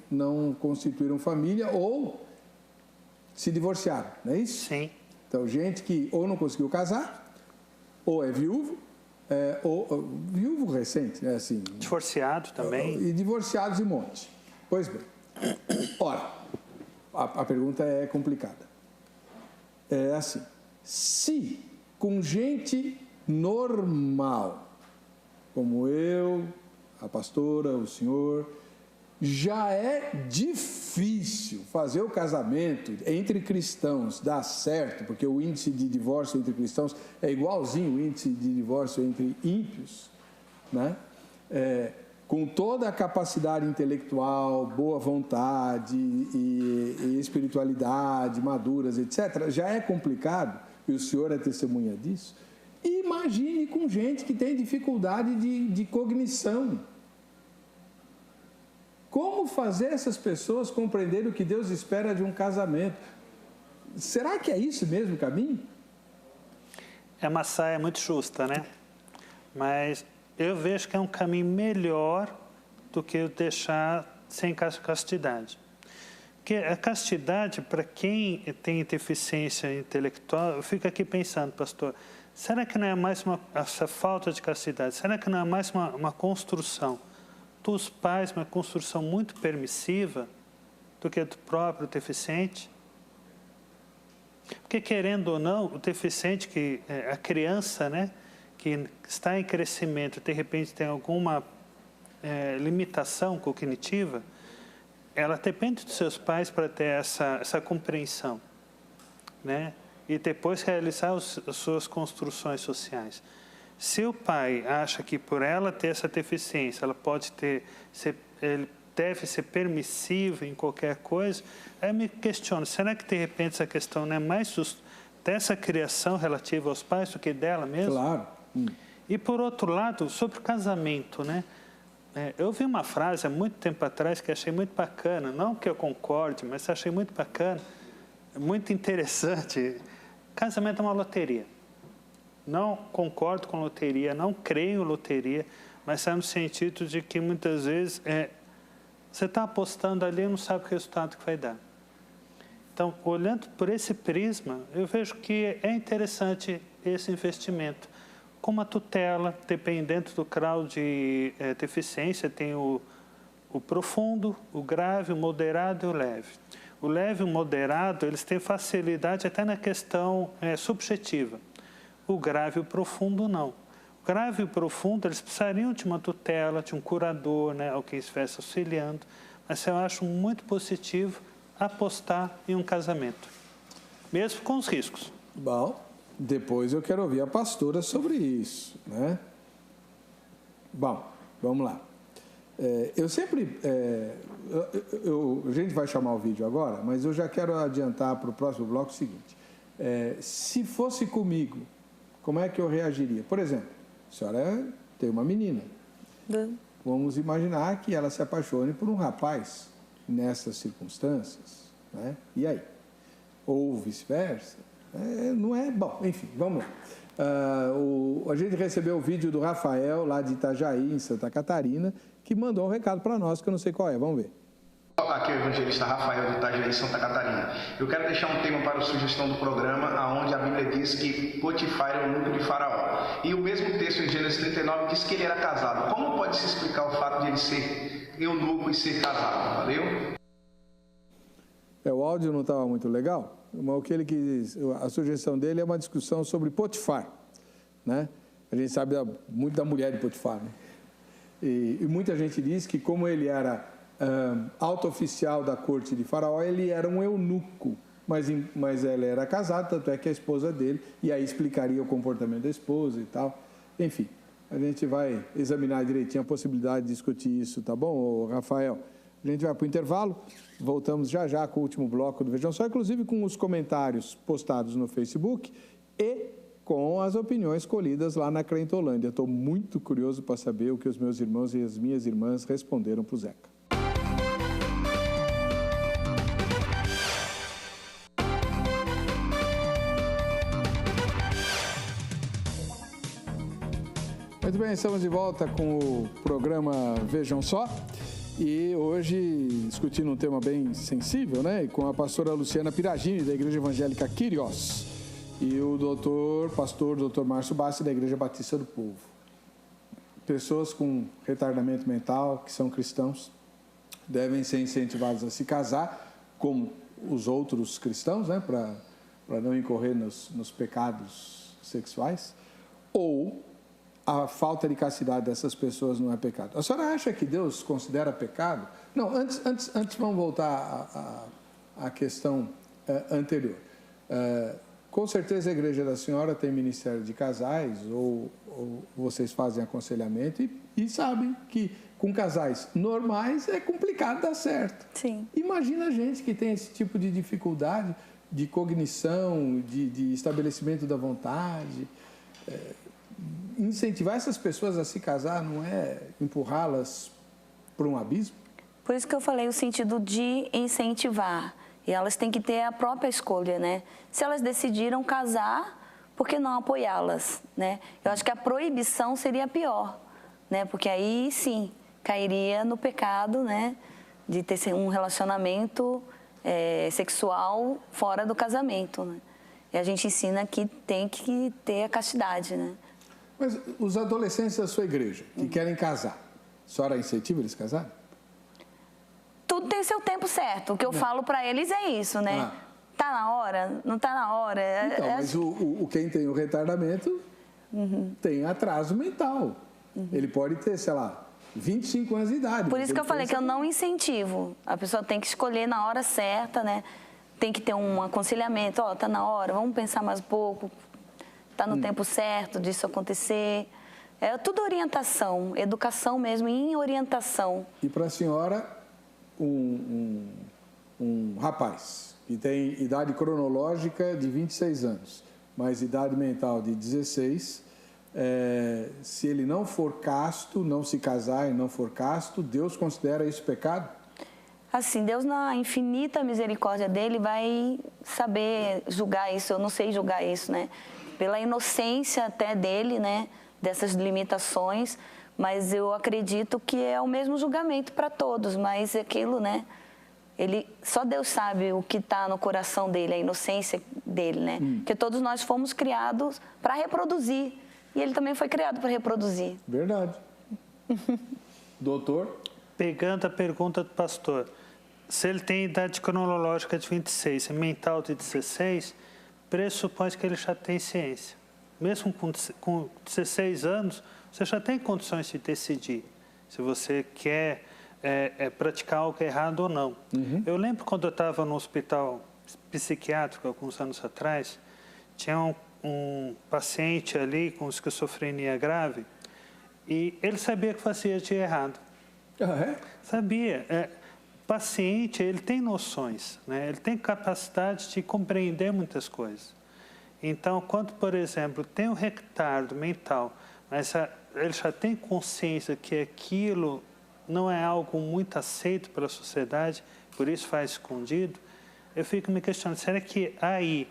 não constituíram família ou se divorciaram, não é isso? Sim. Então, gente que ou não conseguiu casar, ou é viúvo, ou viúvo recente, né? Assim, divorciado também. E divorciados de monte. Pois bem. Ora, a pergunta é complicada. É assim, se com gente normal, como eu, a pastora, o senhor, já é difícil fazer o casamento entre cristãos dar certo, porque o índice de divórcio entre cristãos é igualzinho o índice de divórcio entre ímpios, né? Com toda a capacidade intelectual, boa vontade e espiritualidade, maduras, etc., já é complicado, e o senhor é testemunha disso. Imagine com gente que tem dificuldade de cognição. Como fazer essas pessoas compreenderem o que Deus espera de um casamento? Será que é isso mesmo o caminho? É uma saia muito justa, né? Mas eu vejo que é um caminho melhor do que deixar sem castidade. Porque a castidade, para quem tem deficiência intelectual, eu fico aqui pensando, pastor, será que não é mais essa falta de castidade, será que não é mais uma construção dos pais, uma construção muito permissiva do que do próprio deficiente? Porque, querendo ou não, o deficiente, a criança, né, que está em crescimento, de repente tem alguma limitação cognitiva, ela depende dos seus pais para ter essa compreensão, né? E depois realizar as suas construções sociais. Se o pai acha que por ela ter essa deficiência, ela pode ele deve ser permissivo em qualquer coisa, aí eu me questiono, será que de repente essa questão não é mais dessa criação relativa aos pais do que dela mesmo? Claro. E por outro lado, sobre o casamento, né? Eu ouvi uma frase há muito tempo atrás que achei muito bacana, não que eu concorde, mas achei muito bacana, muito interessante. Casamento é uma loteria. Não concordo com loteria, não creio em loteria, mas é no sentido de que muitas vezes você está apostando ali e não sabe o resultado que vai dar. Então, olhando por esse prisma, eu vejo que é interessante esse investimento. Com uma tutela, dependendo do grau de deficiência, tem o profundo, o grave, o moderado e o leve. O leve e o moderado, eles têm facilidade até na questão subjetiva. O grave e o profundo, não. O grave e o profundo, eles precisariam de uma tutela, de um curador, né, alguém estivesse auxiliando. Mas eu acho muito positivo apostar em um casamento, mesmo com os riscos. Bom, depois eu quero ouvir a pastora sobre isso, né? Bom, vamos lá. Eu sempre... a gente vai chamar o vídeo agora, mas eu já quero adiantar para o próximo bloco o seguinte. se fosse comigo, como é que eu reagiria? Por exemplo, a senhora tem uma menina. Vamos imaginar que ela se apaixone por um rapaz nessas circunstâncias, né? E aí? Ou vice-versa? Não é? Bom, enfim, vamos lá. A gente recebeu o vídeo do Rafael, lá de Itajaí, em Santa Catarina, que mandou um recado para nós, que eu não sei qual é. Vamos ver. Aqui é o evangelista Rafael de Itajaí, Santa Catarina. Eu quero deixar um tema para a sugestão do programa, onde a Bíblia diz que Potifar é o eunuco de Faraó. E o mesmo texto em Gênesis 39 diz que ele era casado. Como pode se explicar o fato de ele ser eunuco e ser casado? Valeu? O áudio não estava muito legal, mas o que ele quis, a sugestão dele é uma discussão sobre Potifar, né? A gente sabe muito da mulher de Potifar, né? E muita gente diz que como ele era alto oficial da corte de Faraó, ele era um eunuco, mas ele era casado, tanto é que a esposa dele, e aí explicaria o comportamento da esposa e tal. Enfim, a gente vai examinar direitinho a possibilidade de discutir isso, tá bom, Rafael? A gente vai para o intervalo, voltamos já com o último bloco do Vejam Só, inclusive com os comentários postados no Facebook e com as opiniões colhidas lá na Crentolândia. Estou muito curioso para saber o que os meus irmãos e as minhas irmãs responderam para o Zeca. Muito bem, estamos de volta com o programa Vejam Só. E hoje discutindo um tema bem sensível, né? Com a pastora Luciana Piragini, da Igreja Evangélica Kyrios, e o pastor Márcio Bassi, da Igreja Batista do Povo. Pessoas com retardamento mental, que são cristãos, devem ser incentivados a se casar, como os outros cristãos, né? Para não incorrer nos pecados sexuais, ou a falta de castidade dessas pessoas não é pecado. A senhora acha que Deus considera pecado? Não, antes vamos voltar à questão anterior. Com certeza a igreja da senhora tem ministério de casais, ou vocês fazem aconselhamento e sabem que com casais normais é complicado dar certo. Sim. Imagina a gente que tem esse tipo de dificuldade de cognição, de estabelecimento da vontade. Incentivar essas pessoas a se casar não é empurrá-las para um abismo? Por isso que eu falei o sentido de incentivar. E elas têm que ter a própria escolha, né? Se elas decidiram casar, por que não apoiá-las, né? Eu acho que a proibição seria pior, né? Porque aí, sim, cairia no pecado, né? De ter um relacionamento sexual fora do casamento, né? E a gente ensina que tem que ter a castidade, né? Mas os adolescentes da sua igreja que querem casar, a senhora incentiva eles a casar? Tudo tem seu tempo certo. O que eu falo para eles é isso, né? Tá na hora? Não tá na hora? Então, mas quem tem o retardamento tem atraso mental. Ele pode ter, sei lá, 25 anos de idade. Por isso que eu falei que eu não incentivo. A pessoa tem que escolher na hora certa, né? Tem que ter um aconselhamento. Tá na hora, vamos pensar mais um pouco. Tá no tempo certo disso acontecer. É tudo orientação, educação mesmo, em orientação. E para a senhora, um rapaz que tem idade cronológica de 26 anos, mas idade mental de 16, se ele não for casto, não se casar e não for casto, Deus considera isso pecado? Assim, Deus, na infinita misericórdia dele, vai saber julgar isso. Eu não sei julgar isso, né? Pela inocência até dele, né? Dessas limitações, mas eu acredito que é o mesmo julgamento para todos, mas aquilo, né? Só Deus sabe o que está no coração dele, a inocência dele, né? Porque todos nós fomos criados para reproduzir, e ele também foi criado para reproduzir. Verdade. Doutor? Pegando a pergunta do pastor, se ele tem idade cronológica de 26 e mental de 16, pressupõe que ele já tem ciência. Mesmo com 16 anos, você já tem condições de decidir se você quer praticar algo errado ou não. Eu lembro quando eu estava no hospital psiquiátrico, alguns anos atrás, tinha um paciente ali com esquizofrenia grave e ele sabia que fazia de errado. Sabia. Paciente, ele tem noções, né? Ele tem capacidade de compreender muitas coisas. Então, quando, por exemplo, tem um retardo mental, mas ele já tem consciência que aquilo não é algo muito aceito pela sociedade, por isso faz escondido, eu fico me questionando, será que aí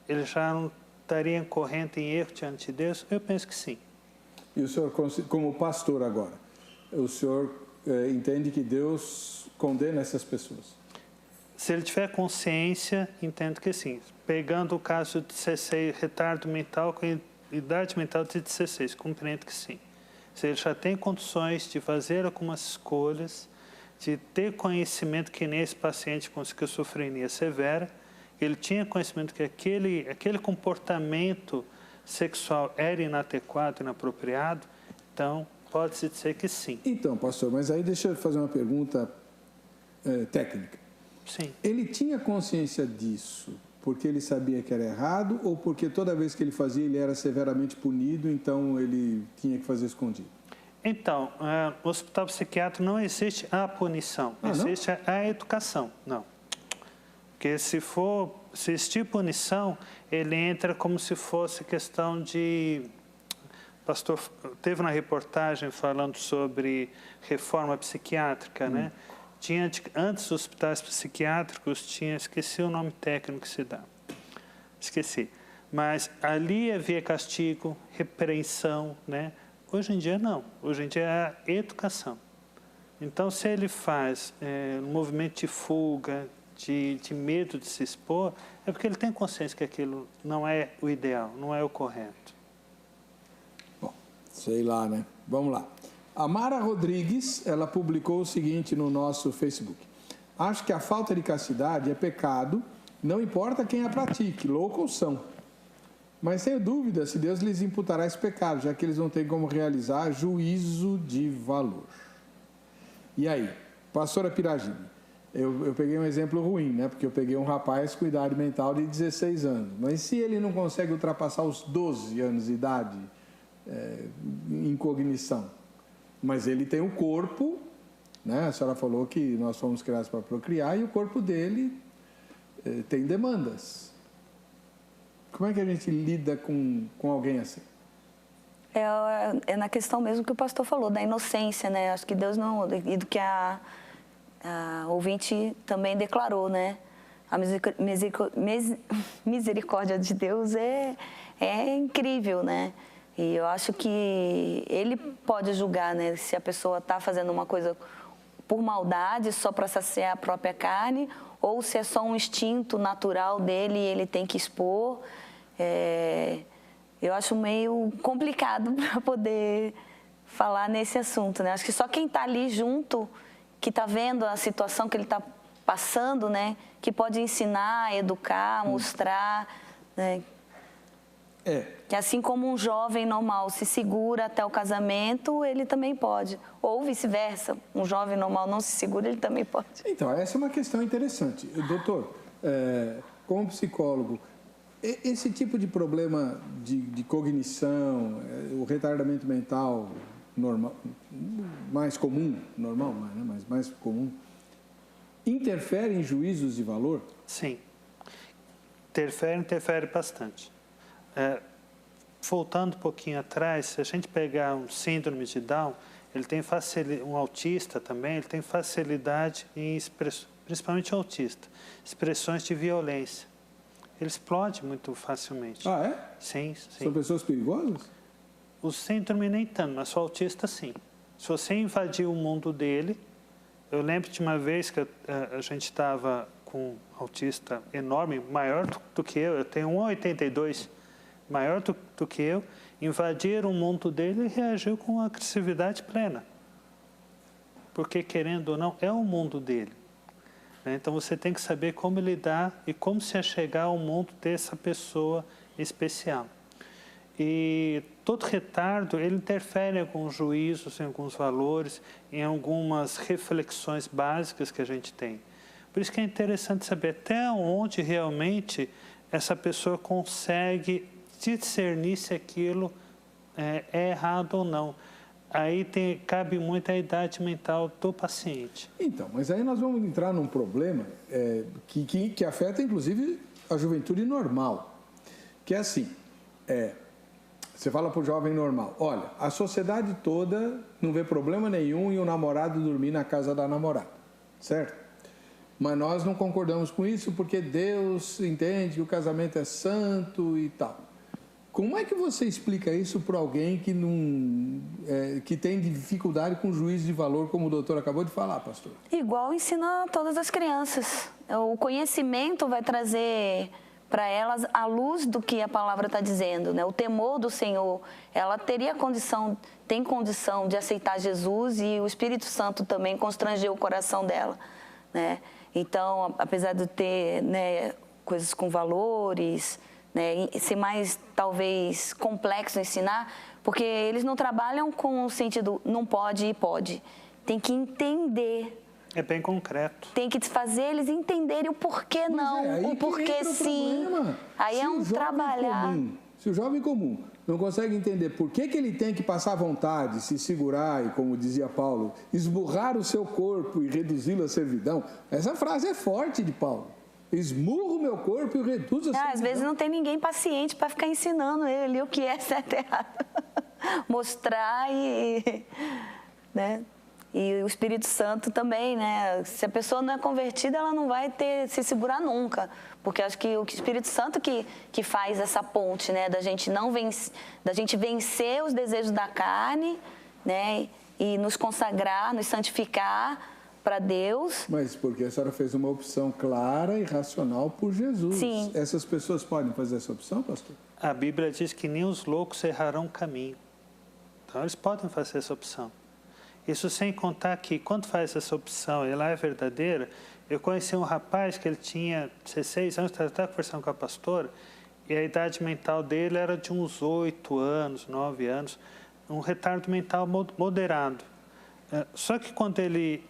ele já não estaria incorrendo em erro diante de Deus? Eu penso que sim. E o senhor, como pastor agora, o senhor entende que Deus condena essas pessoas? Se ele tiver consciência, entendo que sim. Pegando o caso de 16, retardo mental com idade mental de 16, compreendo que sim. Se ele já tem condições de fazer algumas escolhas, de ter conhecimento que nem esse paciente com esquizofrenia severa, ele tinha conhecimento que aquele comportamento sexual era inadequado, inapropriado, então pode-se dizer que sim. Então, pastor, mas aí deixa eu fazer uma pergunta técnica. Sim. Ele tinha consciência disso porque ele sabia que era errado ou porque toda vez que ele fazia ele era severamente punido, então ele tinha que fazer escondido? Então, no hospital psiquiátrico não existe a punição, existe a educação. Não. Porque se existir punição, ele entra como se fosse questão de... O pastor teve uma reportagem falando sobre reforma psiquiátrica, né? Antes dos hospitais psiquiátricos, esqueci o nome técnico que se dá. Esqueci. Mas ali havia castigo, repreensão, né? Hoje em dia, não. Hoje em dia é a educação. Então, se ele faz um movimento de fuga, de medo de se expor, é porque ele tem consciência que aquilo não é o ideal, não é o correto. Bom, sei lá, né? Vamos lá. A Mara Rodrigues, ela publicou o seguinte no nosso Facebook. Acho que a falta de castidade é pecado, não importa quem a pratique, louco ou são. Mas tenho dúvida se Deus lhes imputará esse pecado, já que eles não têm como realizar juízo de valor. E aí, pastora Piragini, eu peguei um exemplo ruim, né? Porque eu peguei um rapaz com idade mental de 16 anos. Mas se ele não consegue ultrapassar os 12 anos de idade em cognição, mas ele tem o corpo, né? A senhora falou que nós fomos criados para procriar e o corpo dele tem demandas. Como é que a gente lida com alguém assim? É na questão mesmo que o pastor falou, da inocência, né? Acho que Deus não... E do que a ouvinte também declarou, né? A misericórdia de Deus é incrível, né? E eu acho que ele pode julgar, né? Se a pessoa está fazendo uma coisa por maldade, só para saciar a própria carne, ou se é só um instinto natural dele e ele tem que expor. Eu acho meio complicado para poder falar nesse assunto, né? Acho que só quem está ali junto, que está vendo a situação que ele está passando, né? Que pode ensinar, educar, mostrar, né? Que assim como um jovem normal se segura até o casamento, ele também pode. Ou vice-versa, um jovem normal não se segura, ele também pode. Então, essa é uma questão interessante. Doutor, como psicólogo, esse tipo de problema de cognição, o retardamento mental normal, mais comum, normal, mas mais comum, interfere em juízos de valor? Sim, interfere bastante. Voltando um pouquinho atrás, se a gente pegar um síndrome de Down, ele tem um autista também, ele tem facilidade em principalmente autista, expressões de violência. Ele explode muito facilmente. Ah, é? Sim. São pessoas perigosas? O síndrome nem tanto, mas o autista sim. Se você invadir o mundo dele, eu lembro de uma vez que a gente estava com um autista enorme, maior do que eu tenho 1,82, maior do que eu, invadiram o mundo dele e reagiu com agressividade plena. Porque, querendo ou não, é o mundo dele. Então, você tem que saber como lidar e como se achegar ao mundo dessa pessoa especial. E todo retardo, ele interfere em alguns juízos, em alguns valores, em algumas reflexões básicas que a gente tem. Por isso que é interessante saber até onde realmente essa pessoa consegue discernir se aquilo é errado ou não. Aí cabe muito a idade mental do paciente. Então, mas aí nós vamos entrar num problema que afeta, inclusive, a juventude normal, que é assim, você fala para o jovem normal, olha, a sociedade toda não vê problema nenhum em o namorado dormir na casa da namorada, certo? Mas nós não concordamos com isso porque Deus entende que o casamento é santo e tal. Como é que você explica isso para alguém que, que tem dificuldade com juízo de valor, como o doutor acabou de falar, pastor? Igual ensina todas as crianças. O conhecimento vai trazer para elas a luz do que a palavra está dizendo, né? O temor do Senhor. Ela tem condição de aceitar Jesus e o Espírito Santo também constrangeu o coração dela, né? Então, apesar de ter, né, coisas com valores, né, ser mais, talvez, complexo ensinar, porque eles não trabalham com o sentido não pode e pode. Tem que entender. É bem concreto. Tem que fazer eles entenderem o porquê não, o porquê sim. Aí é um trabalhar. Se o jovem comum não consegue entender por que ele tem que passar vontade, se segurar e, como dizia Paulo, esburrar o seu corpo e reduzi-lo à servidão, essa frase é forte de Paulo. Esmurro o meu corpo e reduzo a servidão. Às vezes não tem ninguém paciente para ficar ensinando ele o que é certo e errado. Mostrar e... né? E o Espírito Santo também, né? Se a pessoa não é convertida, ela não vai se segurar nunca. Porque acho que o Espírito Santo que faz essa ponte, né? Da gente vencer os desejos da carne, né? E nos consagrar, nos santificar para Deus. Mas porque a senhora fez uma opção clara e racional por Jesus. Sim. Essas pessoas podem fazer essa opção, pastor? A Bíblia diz que nem os loucos errarão o caminho. Então, eles podem fazer essa opção. Isso sem contar que, quando faz essa opção e ela é verdadeira, eu conheci um rapaz que ele tinha 16 anos, estava até conversando com a pastora, e a idade mental dele era de uns 8 anos, 9 anos, um retardo mental moderado. Só que quando ele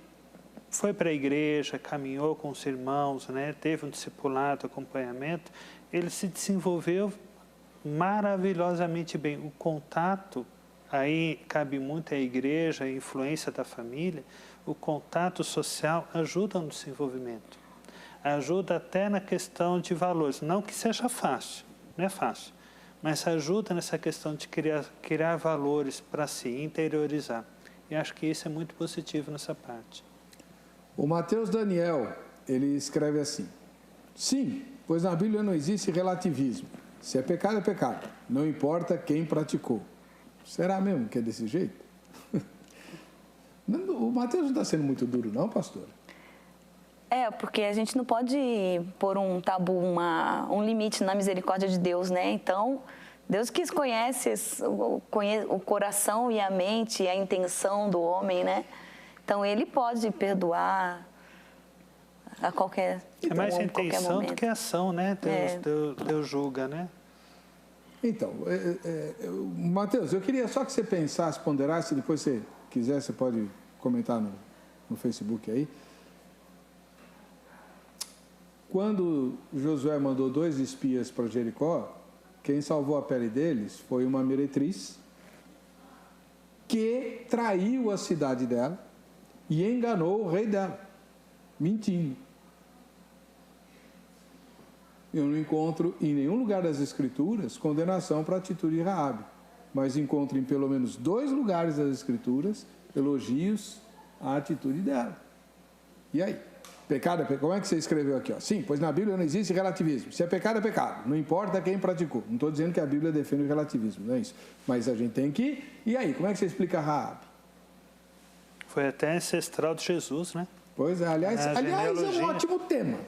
foi para a igreja, caminhou com os irmãos, né, teve um discipulado, acompanhamento, ele se desenvolveu maravilhosamente bem. O contato, aí cabe muito a igreja, a influência da família, o contato social ajuda no desenvolvimento. Ajuda até na questão de valores. Não que seja fácil, não é fácil, mas ajuda nessa questão de criar valores para si, interiorizar. E acho que isso é muito positivo nessa parte. O Mateus Daniel, ele escreve assim: sim, pois na Bíblia não existe relativismo. Se é pecado, é pecado. Não importa quem praticou. Será mesmo que é desse jeito? O Mateus não está sendo muito duro, não, pastor? Porque a gente não pode pôr um tabu, um limite na misericórdia de Deus, né? Então, Deus que conhece o coração e a mente e a intenção do homem, né? Então, Ele pode perdoar a qualquer momento. É mais a intenção do que a ação, né? Deus julga, né? Então, Mateus, eu queria só que você pensasse, ponderasse, depois se quiser, você pode comentar no Facebook aí. Quando Josué mandou 2 espias para Jericó, quem salvou a pele deles foi uma meretriz que traiu a cidade dela e enganou o rei dela, mentindo. Eu não encontro em nenhum lugar das Escrituras condenação para a atitude de Raabe, mas encontro em pelo menos 2 lugares das Escrituras elogios à atitude dela. E aí? Pecado é pecado? Como é que você escreveu aqui? Ó? Sim, pois na Bíblia não existe relativismo. Se é pecado, é pecado. Não importa quem praticou. Não estou dizendo que a Bíblia defende o relativismo, não é isso. Mas a gente tem que... E aí, como é que você explica Raabe? Foi até ancestral de Jesus, né? Pois é, aliás é um ótimo tema.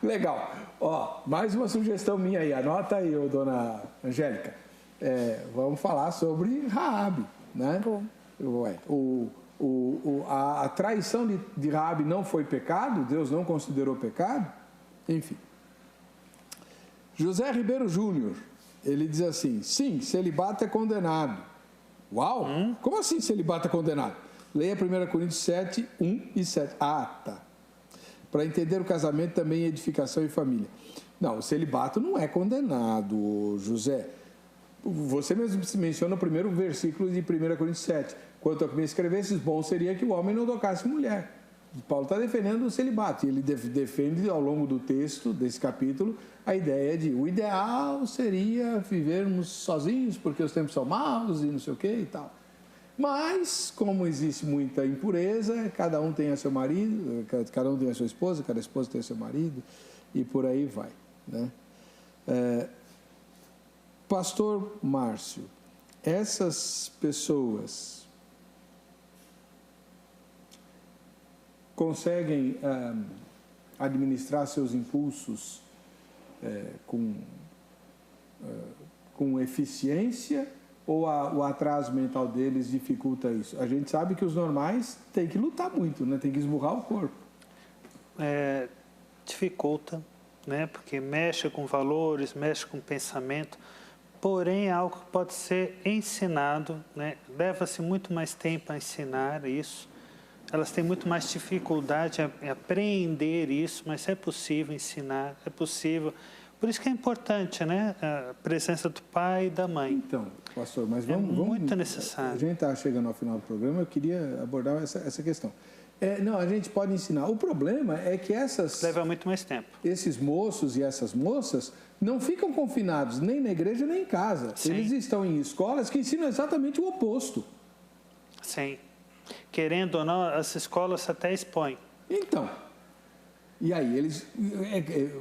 Legal. Ó, mais uma sugestão minha aí. Anota aí, dona Angélica. Vamos falar sobre Raabe, né? A traição de Raabe não foi pecado? Deus não considerou pecado? Enfim. José Ribeiro Júnior, ele diz assim: sim, celibato é condenado. Uau! Como assim celibato é condenado? Leia 1 Coríntios 7, 1 e 7. Ah, tá. Para entender o casamento também edificação e família. Não, o celibato não é condenado, José. Você mesmo menciona o primeiro versículo de 1 Coríntios 7. Quanto a que me escrevesses, bom seria que o homem não tocasse mulher. Paulo está defendendo o celibato. Ele defende ao longo do texto, desse capítulo, a ideia de o ideal seria vivermos sozinhos porque os tempos são maus e não sei o que e tal. Mas, como existe muita impureza, cada um tem a seu marido, cada um tem a sua esposa, cada esposa tem o seu marido e por aí vai, né? Pastor Márcio, essas pessoas conseguem administrar seus impulsos com eficiência ou o atraso mental deles dificulta isso? A gente sabe que os normais têm que lutar muito, né? Tem que esmurrar o corpo. Dificulta, né? Porque mexe com valores, mexe com pensamento, porém é algo que pode ser ensinado, né? Leva-se muito mais tempo a ensinar isso. Elas têm muito mais dificuldade em apreender isso, mas é possível ensinar, é possível. Por isso que é importante, né? A presença do pai e da mãe. Então, pastor, mas vamos... muito necessário. A gente está chegando ao final do programa, eu queria abordar essa questão. Não, a gente pode ensinar. O problema é que leva muito mais tempo. Esses moços e essas moças não ficam confinados nem na igreja nem em casa. Sim. Eles estão em escolas que ensinam exatamente o oposto. Sim. Querendo ou não, as escolas até expõem. Então, e aí eles...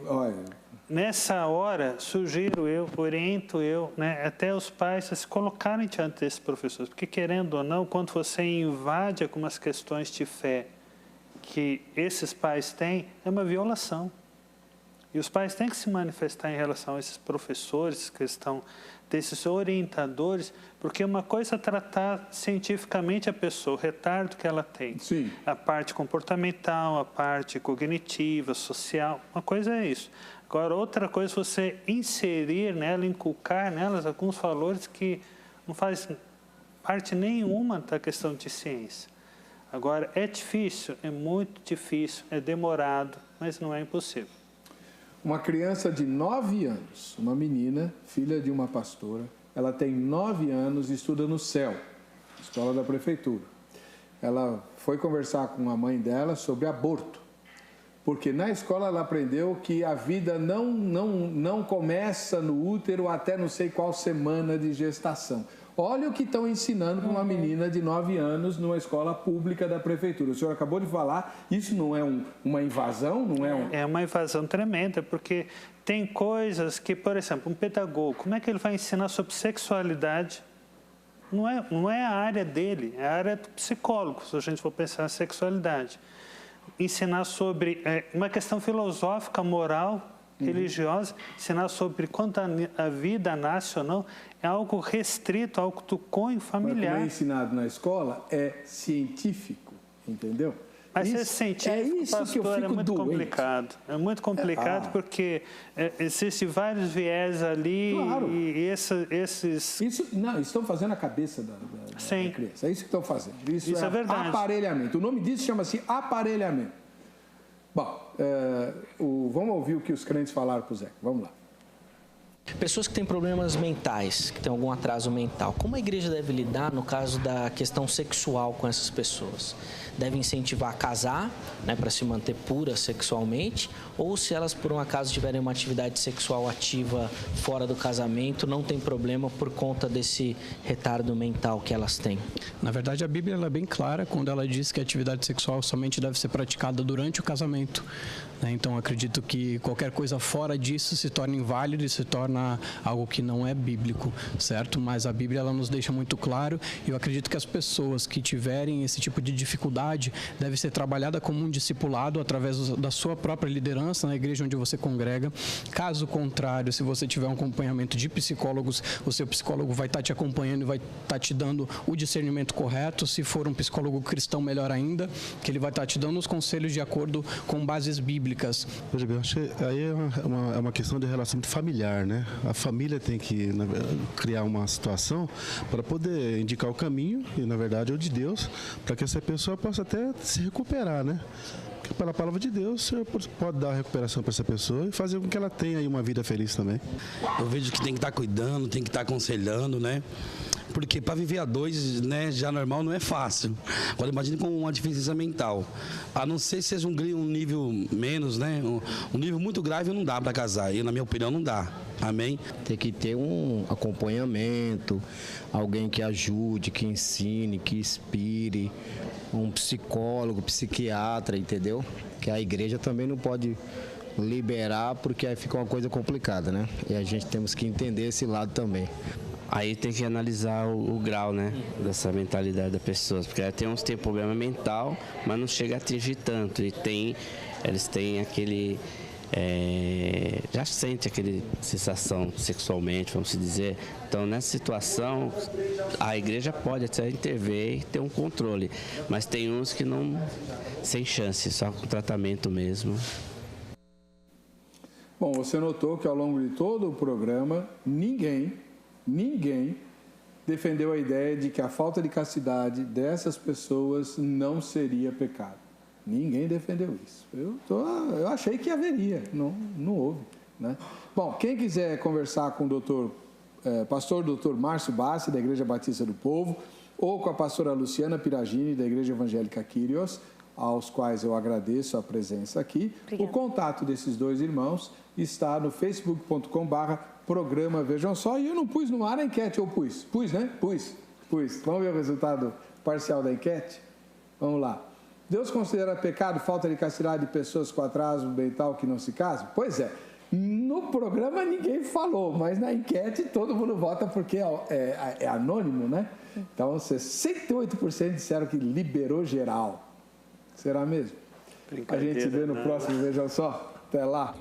olha... Nessa hora, sugiro eu, oriento eu, né, até os pais a se colocarem diante desses professores, porque querendo ou não, quando você invade algumas questões de fé que esses pais têm, é uma violação. E os pais têm que se manifestar em relação a esses professores, desses orientadores, porque uma coisa é tratar cientificamente a pessoa, o retardo que ela tem. Sim. A parte comportamental, a parte cognitiva, social, uma coisa é isso. Agora, outra coisa é você inserir nela, inculcar nelas alguns valores que não fazem parte nenhuma da questão de ciência. Agora, é difícil, é muito difícil, é demorado, mas não é impossível. Uma criança de 9 anos, uma menina, filha de uma pastora, ela tem 9 anos e estuda no CEL, escola da prefeitura. Ela foi conversar com a mãe dela sobre aborto, porque na escola ela aprendeu que a vida não começa no útero até não sei qual semana de gestação. Olha o que estão ensinando para uma menina de 9 anos numa escola pública da prefeitura. O senhor acabou de falar, isso não é uma invasão? Não é É uma invasão tremenda, porque tem coisas que, por exemplo, um pedagogo, como é que ele vai ensinar sobre sexualidade? Não é a área dele, é a área do psicólogo, se a gente for pensar em sexualidade. Ensinar sobre uma questão filosófica, moral, religiosa, ensinar sobre quando a vida nasce ou não, é algo restrito, algo do cunho familiar. Mas como é ensinado na escola, é científico, entendeu? Mas ser científico, pastor, é muito complicado. É muito complicado porque existem vários viés ali. Claro. E esses... Estão fazendo a cabeça da criança. É isso que estão fazendo. Isso é verdade. Aparelhamento. O nome disso chama-se aparelhamento. Bom, vamos ouvir o que os crentes falaram para o Zé. Vamos lá. Pessoas que têm problemas mentais, que têm algum atraso mental, como a igreja deve lidar no caso da questão sexual com essas pessoas? Deve incentivar a casar, né, para se manter pura sexualmente? Ou se elas, por um acaso, tiverem uma atividade sexual ativa fora do casamento, não tem problema por conta desse retardo mental que elas têm? Na verdade, a Bíblia ela é bem clara quando ela diz que a atividade sexual somente deve ser praticada durante o casamento. Então, acredito que qualquer coisa fora disso se torna inválido e se torna algo que não é bíblico, certo? Mas a Bíblia ela nos deixa muito claro e eu acredito que as pessoas que tiverem esse tipo de dificuldade devem ser trabalhadas como um discipulado através da sua própria liderança na igreja onde você congrega. Caso contrário, se você tiver um acompanhamento de psicólogos, o seu psicólogo vai estar te acompanhando e vai estar te dando o discernimento correto. Se for um psicólogo cristão, melhor ainda, que ele vai estar te dando os conselhos de acordo com bases bíblicas. Veja bem, eu acho que aí é uma questão de relacionamento familiar, né? A família tem que criar uma situação para poder indicar o caminho, e na verdade é o de Deus, para que essa pessoa possa até se recuperar, né? Porque pela palavra de Deus, o Senhor pode dar recuperação para essa pessoa e fazer com que ela tenha aí uma vida feliz também. Eu vejo que tem que estar cuidando, tem que estar aconselhando, né? Porque para viver a dois, né, já normal não é fácil. Agora imagine com uma deficiência mental. A não ser que seja um nível menos, né? Um nível muito grave não dá para casar. E na minha opinião não dá. Amém? Tem que ter um acompanhamento, alguém que ajude, que ensine, que inspire, um psicólogo, psiquiatra, entendeu? Que a igreja também não pode liberar, porque aí fica uma coisa complicada, né? E a gente temos que entender esse lado também. Aí tem que analisar o grau, né, dessa mentalidade da pessoa, porque tem uns que tem problema mental, mas não chega a atingir tanto, e eles têm aquele, já sente aquele sensação sexualmente, vamos dizer. Então, nessa situação, a igreja pode até intervir e ter um controle, mas tem uns que não, sem chance, só com tratamento mesmo. Bom, você notou que ao longo de todo o programa, ninguém defendeu a ideia de que a falta de castidade dessas pessoas não seria pecado. Ninguém defendeu isso. Eu achei que haveria, não houve, né? Bom, quem quiser conversar com o pastor Dr. Márcio Bassi, da Igreja Batista do Povo, ou com a pastora Luciana Piragini, da Igreja Evangélica Kyrios, aos quais eu agradeço a presença aqui. Obrigada. O contato desses dois irmãos está no facebook.com/programa Vejam Só. E eu não pus no ar a enquete, ou pus? Pus, né? Pus. Vamos ver o resultado parcial da enquete? Vamos lá. Deus considera pecado falta de castidade de pessoas com atraso mental que não se casam? Pois é. No programa ninguém falou, mas na enquete todo mundo vota porque é anônimo, né? Então 68% disseram que liberou geral. Será mesmo? A gente se vê no próximo Vejam Só. Até lá.